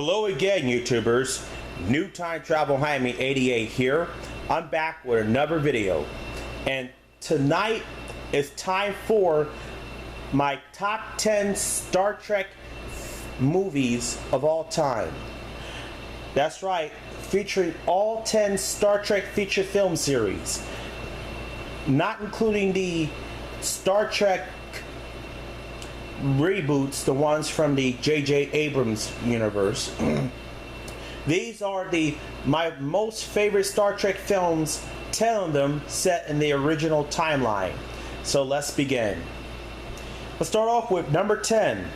Hello again, YouTubers. New Time Travel Jaime 88 here. I'm back with another video. And tonight is time for my top 10 Star Trek movies of all time. That's right, featuring all 10 Star Trek feature film series. Not including the Star Trek reboots, the ones from the J.J. Abrams universe. These are my most favorite Star Trek films, 10 of them set in the original timeline. So let's begin. Let's start off with number 10,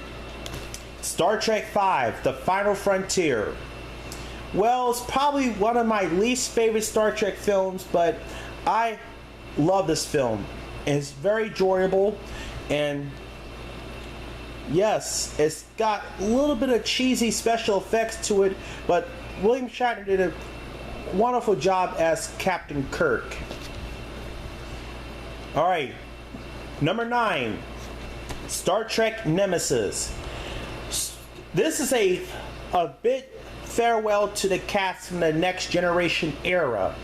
Star Trek V, The Final Frontier. Well, it's probably one of my least favorite Star Trek films, but I love this film. It's very enjoyable, and yes, it's got a little bit of cheesy special effects to it, but William Shatner did a wonderful job as Captain Kirk. Alright, number 9, Star Trek Nemesis. This is a bit farewell to the cast from the Next Generation era.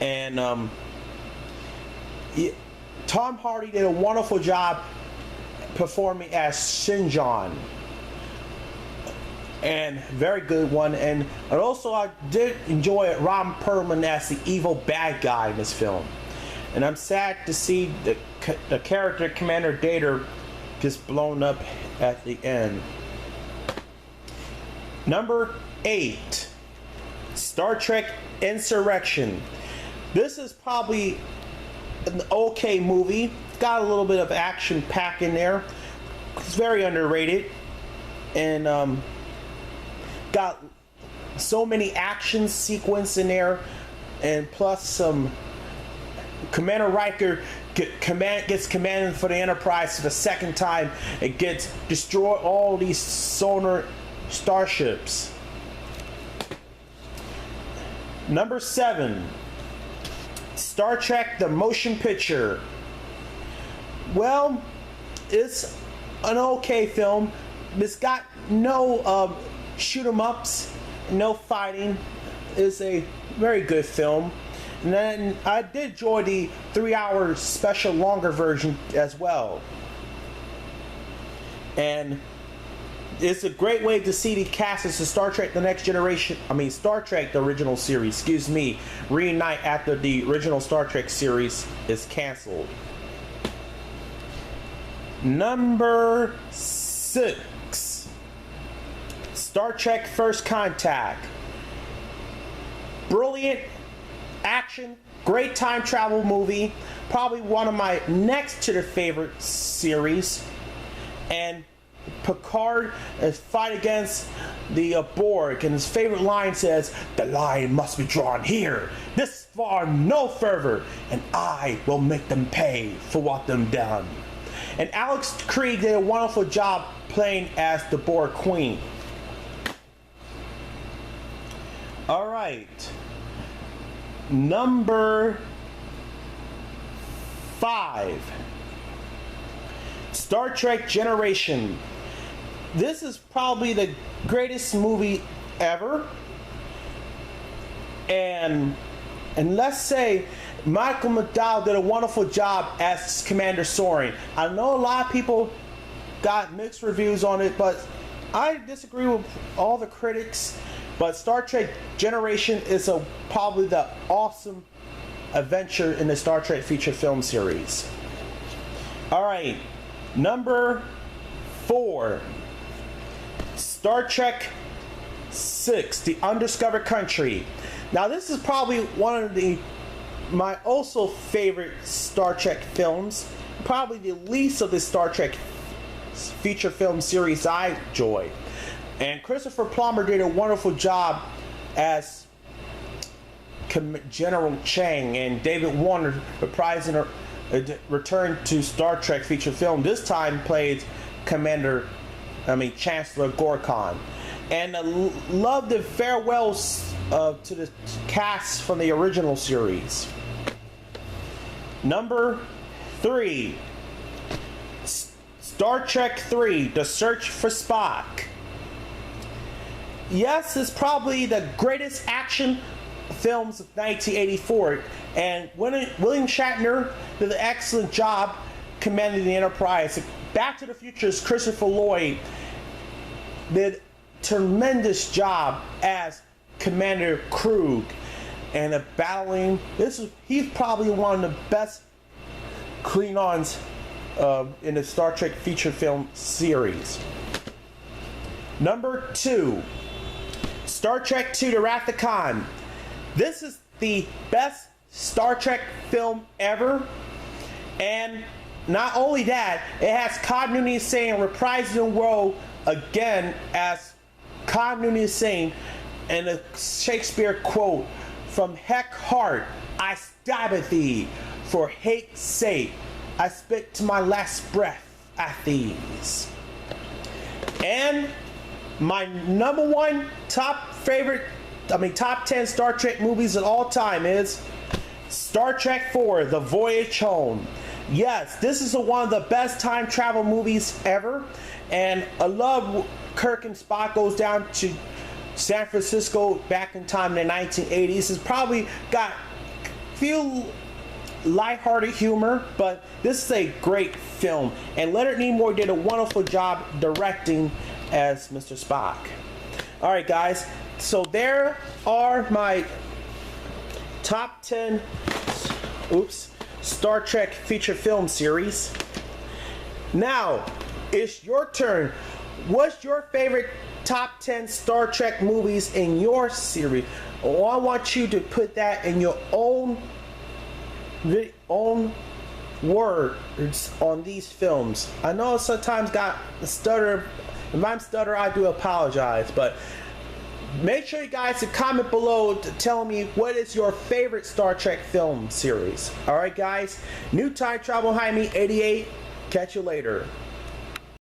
And Tom Hardy did a wonderful job performing as Shinjon, and very good one. And also I did enjoy Ron Perlman as the evil bad guy in this film, and I'm sad to see the character Commander Data just blown up at the end. Number 8, Star Trek Insurrection. This is probably an okay movie. Got a little bit of action pack in there. It's very underrated, and got so many action sequence in there, and plus some Commander Riker gets commanded for the Enterprise for the second time. It gets destroy all these solar starships. Number 7, Star Trek The Motion Picture. Well, it's an okay film. It's got no shoot 'em ups, no fighting. It's a very good film. And then I did enjoy the 3-hour special longer version as well. And it's a great way to see the cast as the Star Trek The Next Generation, Star Trek the original series, reunite after the original Star Trek series is canceled. Number 6, Star Trek First Contact. Brilliant action, great time travel movie, probably one of my next to the favorite series. And Picard is fight against the Borg, and his favorite line says, "The line must be drawn here, this far no further, and I will make them pay for what they've done." And Alex Krieg did a wonderful job playing as the Borg Queen. Alright. Number 5, Star Trek Generation. This is probably the greatest movie ever. And let's say Michael McDowell did a wonderful job as Commander Soren. I know a lot of people got mixed reviews on it, but I disagree with all the critics. But Star Trek Generation is probably the awesome adventure in the Star Trek feature film series. Alright, number 4, Star Trek VI, The Undiscovered Country. Now this is probably one of my also favorite Star Trek films, probably the least of the Star Trek feature film series I enjoy. And Christopher Plummer did a wonderful job as General Chang, and David Warner reprising return to Star Trek feature film. This time played Chancellor Gorkon. And love the farewells to the cast from the original series. Number 3, Star Trek 3, The Search for Spock. yes, it's probably the greatest action films of 1984, and William Shatner did an excellent job commanding the Enterprise. Back to the Future's Christopher Lloyd did a tremendous job as Commander Krug and battling. He's probably one of the best Klingons in the Star Trek feature film series. Number 2, Star Trek II: The Wrath of Khan. This is the best Star Trek film ever, and not only that, it has Khan Noonien Singh reprising the role again as Khan Noonien Singh in a Shakespeare quote from Heck Heart, "I stab at thee for hate's sake. I spit to my last breath at these." And my number one top 10 Star Trek movies of all time is Star Trek IV: The Voyage Home. Yes, this is one of the best time travel movies ever, and I love Kirk and Spock goes down to San Francisco back in time in the 1980s. It's probably got few lighthearted humor, but this is a great film, and Leonard Nimoy did a wonderful job directing as Mr. Spock. Alright guys, so there are my top 10 Star Trek feature film series. Now, it's your turn. What's your favorite top 10 Star Trek movies in your series? Oh, I want you to put that in your own words on these films. I know sometimes got a stutter. If I'm stutter, I do apologize, but make sure you guys to comment below to tell me what is your favorite Star Trek film series. Alright guys, new time travel behind me, 88. Catch you later.